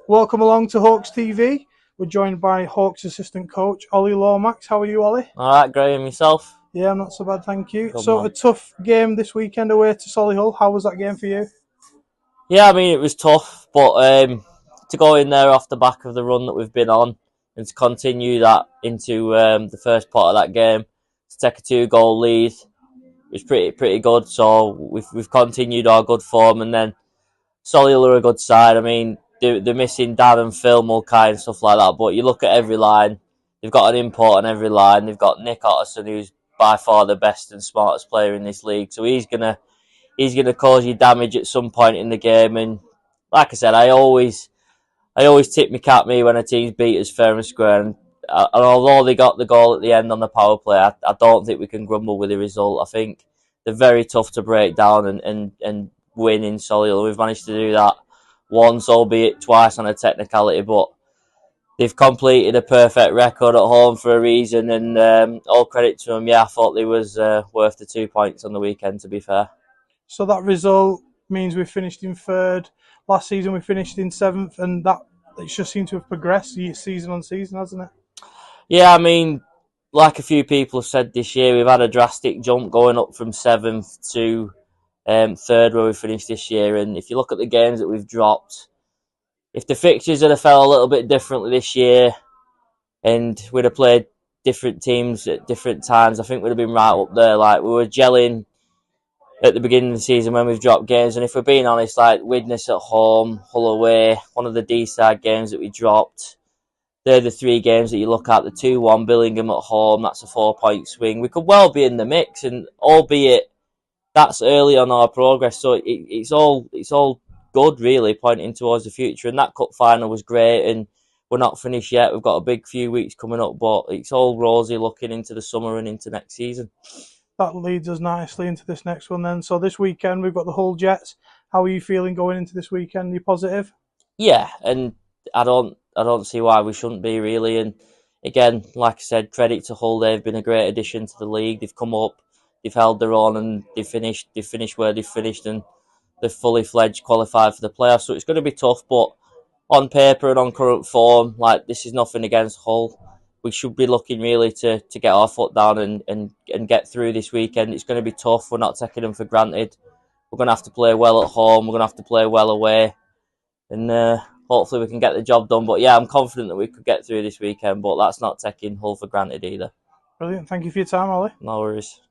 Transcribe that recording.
Welcome along to Hawks TV. We're joined by Hawks assistant coach Ollie Lomax. How are you, Ollie? All right, Graham, yourself? Yeah, I'm not so bad, thank you. Good So man. a tough game this weekend away to Solihull. How was that game for you? Yeah, I mean it was tough, but to go in there off the back of the run that we've been on and to continue that into the first part of that game, to take a 2-goal lead was pretty good. So we've continued our good form, and then Solihull are a good side. I mean they're missing Dan and Phil Mulcahy and stuff like that, but you look at every line, they've got an import on every line. They've got Nick Otterson, who's by far the best and smartest player in this league, so he's gonna cause you damage at some point in the game. And like I said, I always tip my cap me when a team's beat us fair and square. And although they got the goal at the end on the power play, I don't think we can grumble with the result. I think they're very tough to break down and win in Solihull. We've managed to do that once, albeit twice on a technicality, but they've completed a perfect record at home for a reason, and all credit to them. Yeah, I thought they was worth the 2 points on the weekend, to be fair. So that result means we finished in third. Last season we finished in seventh, and that it just seemed to have progressed season on season, hasn't it? Yeah, I mean, like a few people have said this year, we've had a drastic jump going up from seventh to third, where we finished this year. And if you look at the games that we've dropped, if the fixtures had fell a little bit differently this year and we'd have played different teams at different times, I think we'd have been right up there. Like, we were gelling at the beginning of the season when we've dropped games. And if we're being honest, like Widnes at home, Hull away, one of the D-side games that we dropped, they're the 3 games that you look at. The 2-1 Billingham at home, that's a 4-point swing. We could well be in the mix, and albeit that's early on our progress, so it's all good really, pointing towards the future. And that cup final was great, and we're not finished yet. We've got a big few weeks coming up, but it's all rosy looking into the summer and into next season. That leads us nicely into this next one then. So this weekend we've got the Hull Jets. How are you feeling going into this weekend? Are you positive? Yeah, and I don't see why we shouldn't be really. And again, like I said, credit to Hull. They've been a great addition to the league. They've come up, they've held their own, and they've finished where they've finished, and they're fully fledged qualified for the playoffs. So it's going to be tough, but on paper and on current form, like, this is nothing against Hull. We should be looking really to get our foot down and get through this weekend. It's going to be tough. We're not taking them for granted. We're going to have to play well at home. We're going to have to play well away, and hopefully we can get the job done. But yeah, I'm confident that we could get through this weekend, but that's not taking Hull for granted either. Brilliant. Thank you for your time, Ollie. No worries.